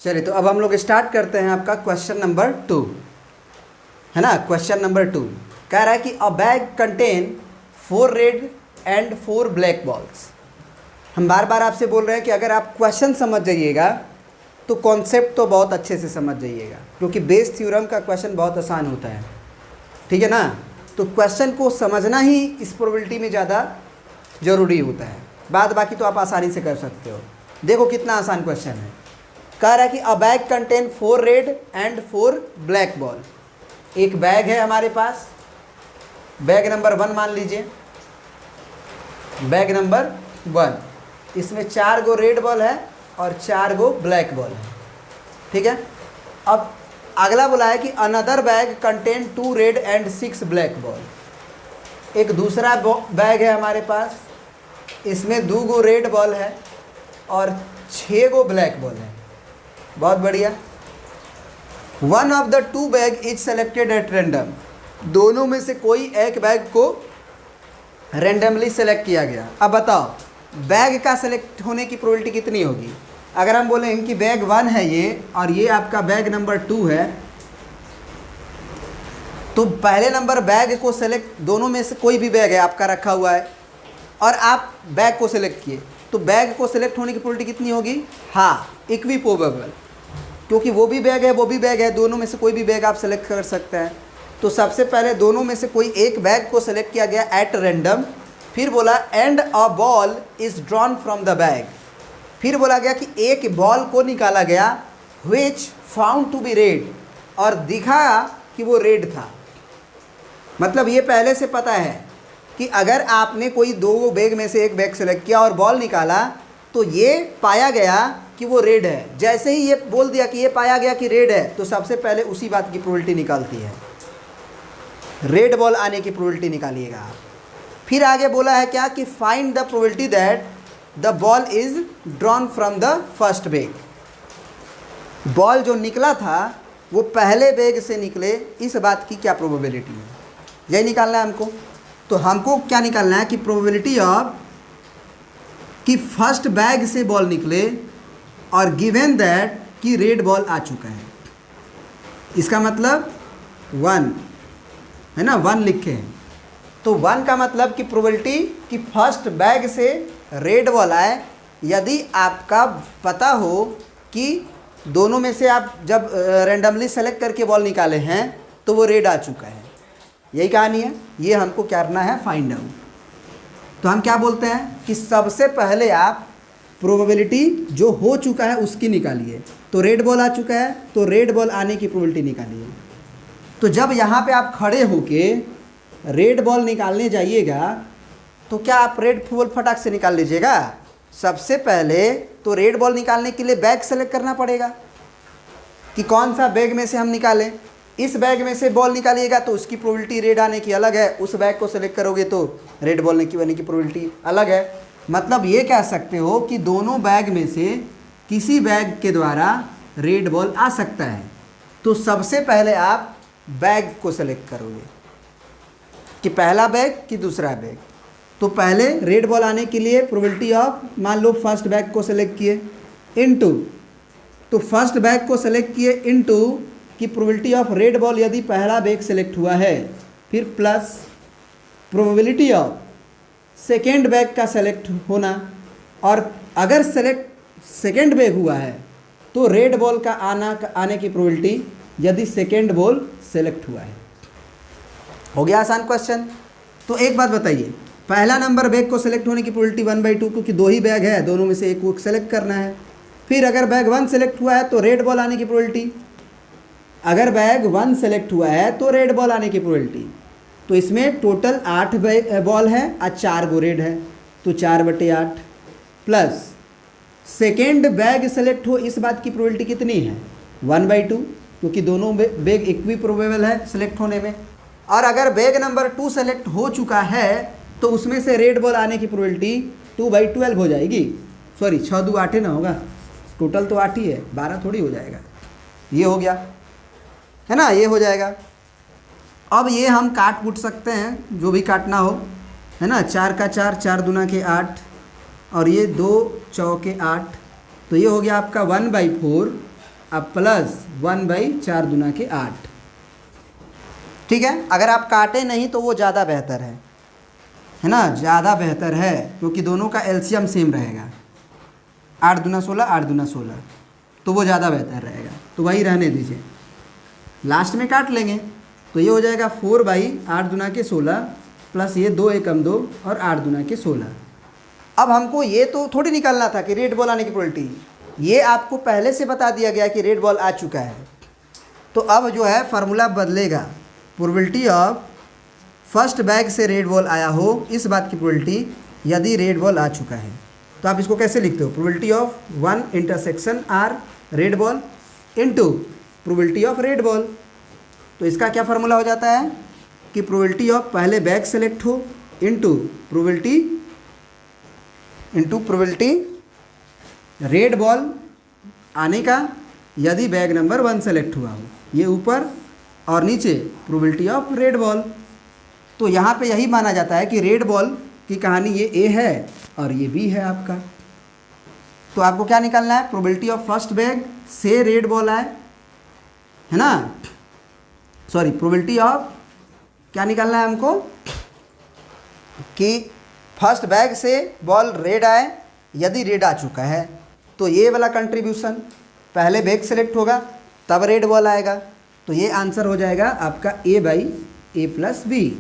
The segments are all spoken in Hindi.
चलिए तो अब हम लोग स्टार्ट करते हैं आपका क्वेश्चन नंबर 2, है ना। क्वेश्चन नंबर 2 कह रहा है कि अ bag contain 4 red and 4 black balls. हम बार बार आपसे बोल रहे हैं कि अगर आप क्वेश्चन समझ जाइएगा तो कॉन्सेप्ट तो बहुत अच्छे से समझ जाइएगा, क्योंकि बेस थ्योरम का क्वेश्चन बहुत आसान होता है, ठीक है ना। तो क्वेश्चन को समझना ही इस प्रोबेबिलिटी में ज़्यादा ज़रूरी होता है, बाद बाकी तो आप आसानी से कर सकते हो। देखो कितना आसान क्वेश्चन है। कह रहा है कि अ bag contain 4 red and 4 black ball. एक बैग है हमारे पास, बैग नंबर 1 मान लीजिए, बैग नंबर 1, इसमें 4 गो रेड बॉल है और 4 गो ब्लैक बॉल है, ठीक है। अब अगला बोला है कि another bag contain 2 red and 6 black ball. एक दूसरा बैग है हमारे पास, इसमें 2 गो रेड बॉल है और 6 गो ब्लैक बॉल है। बहुत बढ़िया। One of the 2 bag is selected at random. दोनों में से कोई एक बैग को रैंडमली सेलेक्ट किया गया। अब बताओ बैग का सेलेक्ट होने की प्रोबेबिलिटी कितनी होगी। अगर हम बोलें कि बैग 1 है ये और ये आपका बैग नंबर 2 है, तो पहले नंबर बैग को सेलेक्ट, दोनों में से कोई भी बैग है आपका रखा हुआ है और आप बैग को सेलेक्ट किए, तो बैग को सेलेक्ट होने की प्रोबेबिलिटी कितनी होगी। हाँ, इक्वी प्रोबेबल, क्योंकि वो भी बैग है वो भी बैग है, दोनों में से कोई भी बैग आप सेलेक्ट कर सकते हैं। तो सबसे पहले दोनों में से कोई एक बैग को सेलेक्ट किया गया एट रैंडम। फिर बोला and a ball is drawn from the bag. फिर बोला गया कि एक बॉल को निकाला गया विच फाउंड टू बी रेड, और दिखा कि वो रेड था। मतलब ये पहले से पता है कि अगर आपने कोई 2 बैग में से एक बैग सेलेक्ट किया और बॉल निकाला तो ये पाया गया कि वो रेड है। जैसे ही ये बोल दिया कि ये पाया गया कि रेड है, तो सबसे पहले उसी बात की प्रोबेबिलिटी निकालती है, रेड बॉल आने की प्रोबेबिलिटी निकालिएगा आप। फिर आगे बोला है क्या कि find the probability that the ball is drawn from the first bag. Ball जो निकला था वो पहले बैग से निकले, इस बात की क्या प्रोबेबिलिटी है, यही निकालना है हमको। तो हमको क्या निकालना है कि प्रोबेबिलिटी ऑफ कि फर्स्ट बैग से बॉल निकले और गिवन दैट कि रेड बॉल आ चुका है। इसका मतलब 1 है ना, 1 लिखे हैं। तो 1 का मतलब कि प्रोबेबिलिटी कि फर्स्ट बैग से रेड बॉल आए, यदि आपका पता हो कि दोनों में से आप जब रैंडमली सेलेक्ट करके बॉल निकाले हैं तो वो रेड आ चुका है। यही कहानी है, ये हमको क्या करना है, फाइंड आउट। तो हम क्या बोलते हैं कि सबसे पहले आप प्रोबेबिलिटी जो हो चुका है उसकी निकालिए। तो रेड बॉल आ चुका है तो रेड बॉल आने की प्रोबेबिलिटी निकालिए। तो जब यहाँ पे आप खड़े होके रेड बॉल निकालने जाइएगा तो क्या आप रेड बॉल फटाक से निकाल लीजिएगा। सबसे पहले तो रेड बॉल निकालने के लिए बैग सेलेक्ट करना पड़ेगा कि कौन सा बैग में से हम निकालें। इस बैग में से बॉल निकालिएगा तो उसकी प्रोबेबिलिटी रेड आने की अलग है, उस बैग को सेलेक्ट करोगे तो रेड बॉल आने की प्रोबेबिलिटी अलग है। मतलब ये कह सकते हो कि दोनों बैग में से किसी बैग के द्वारा रेड बॉल आ सकता है। तो सबसे पहले आप बैग को सेलेक्ट करोगे कि पहला बैग कि दूसरा बैग। तो पहले रेड बॉल आने के लिए प्रोबेबिलिटी ऑफ, मान लो फर्स्ट बैग को सेलेक्ट किए इनटू, तो फर्स्ट बैग को सेलेक्ट किए इनटू कि प्रोबेबिलिटी ऑफ रेड बॉल यदि पहला बैग सेलेक्ट हुआ है, फिर plus probability of second bag का सेलेक्ट होना, और अगर सेलेक्ट सेकेंड बैग हुआ है तो रेड बॉल का आने की प्रोबेबिलिटी यदि सेकेंड बॉल सेलेक्ट हुआ है। हो गया आसान क्वेश्चन। तो एक बात बताइए, पहला नंबर बैग को सेलेक्ट होने की प्रोबेबिलिटी 1/2, क्योंकि 2 ही बैग है, दोनों में से एक को सेलेक्ट करना है। फिर अगर बैग 1 सेलेक्ट हुआ है तो रेड बॉल आने की प्रोबेबिलिटी, अगर बैग 1 सेलेक्ट हुआ है तो रेड बॉल आने की प्रोबेबिलिटी। तो इसमें टोटल 8 बॉल है और 4 गो रेड है, तो 4/8 प्लस सेकेंड बैग सेलेक्ट हो, इस बात की प्रोबेबिलिटी कितनी है 1/2, क्योंकि दोनों बैग इक्वी प्रोबेबल है सेलेक्ट होने में। और अगर बैग नंबर 2 सेलेक्ट हो चुका है तो उसमें से रेड बॉल आने की प्रोबेबिलिटी 2/12 हो जाएगी। सॉरी 6 2 8 ना होगा, टोटल तो 8 ही है, 12 थोड़ी हो जाएगा। ये हो गया है ना, ये हो जाएगा। अब ये हम काट कूट सकते हैं, जो भी काटना हो, है ना। 4 का 4, 4 दूना के 8, और ये 2 चौके 8, तो ये हो गया आपका 1/4 अब प्लस 1/4 दूना के 8। ठीक है, अगर आप काटे नहीं तो वो ज़्यादा बेहतर है ना, ज़्यादा बेहतर है, क्योंकि दोनों का एलसीएम सेम रहेगा। 8 दूना 16, 8 दूना 16, तो वो ज़्यादा बेहतर रहेगा, तो वही रहने दीजिए। लास्ट में काट लेंगे तो ये हो जाएगा 4/8 दूना के 16 प्लस ये 2 एकम 2 और 8 दूना के 16। अब हमको ये तो थोड़ी निकालना था कि रेड बॉल आने की प्रोबेबिलिटी, ये आपको पहले से बता दिया गया कि रेड बॉल आ चुका है। तो अब जो है फार्मूला बदलेगा, प्रोबेबिलिटी ऑफ फर्स्ट बैग से रेड बॉल आया हो, इस बात की प्रोबेबिलिटी यदि रेड बॉल आ चुका है। तो आप इसको कैसे लिखते हो, probability of 1 intersection R red ball into probability of red ball. तो इसका क्या फार्मूला हो जाता है कि प्रोबेबिलिटी ऑफ पहले बैग सेलेक्ट हो इनटू प्रोबेबिलिटी रेड बॉल आने का यदि बैग नंबर 1 सेलेक्ट हुआ हो, ये ऊपर और नीचे प्रोबेबिलिटी ऑफ रेड बॉल। तो यहाँ पे यही माना जाता है कि रेड बॉल की कहानी ये ए है और ये बी है आपका। तो आपको क्या निकालना है, प्रोबेबिलिटी ऑफ फर्स्ट बैग से रेड बॉल आए, है ना, सॉरी प्रोबेबिलिटी ऑफ क्या निकालना है हमको कि फर्स्ट बैग से बॉल रेड आए यदि रेड आ चुका है। तो ये वाला कंट्रीब्यूशन पहले बैग सेलेक्ट होगा तब रेड बॉल आएगा। तो ये आंसर हो जाएगा आपका A/A + B,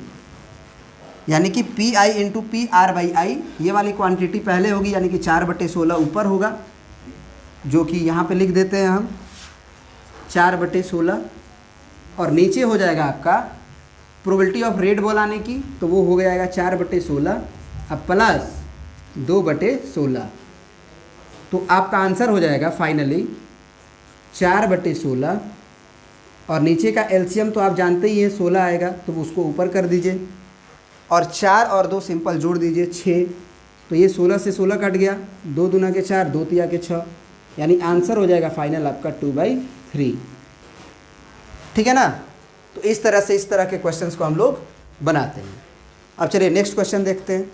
यानी कि PI × PR/I, ये वाली क्वांटिटी पहले होगी, यानी कि 4/16 ऊपर होगा, जो कि यहाँ पे लिख देते हैं हम 4/16, और नीचे हो जाएगा आपका प्रोबेबिलिटी ऑफ रेड बॉल आने की, तो वो हो जाएगा 4/16 अब प्लस 2/16। तो आपका आंसर हो जाएगा फाइनली 4/16, और नीचे का एलसीएम तो आप जानते ही हैं 16 आएगा, तो उसको ऊपर कर दीजिए और 4 और 2 सिंपल जोड़ दीजिए 6। तो ये 16 से 16 कट गया, 2 दूना के 4, 2 तिया के 6, यानी आंसर हो जाएगा फाइनल आपका 2/3। ठीक है ना। तो इस तरह से इस तरह के क्वेश्चंस को हम लोग बनाते हैं। अब चलिए नेक्स्ट क्वेश्चन देखते हैं।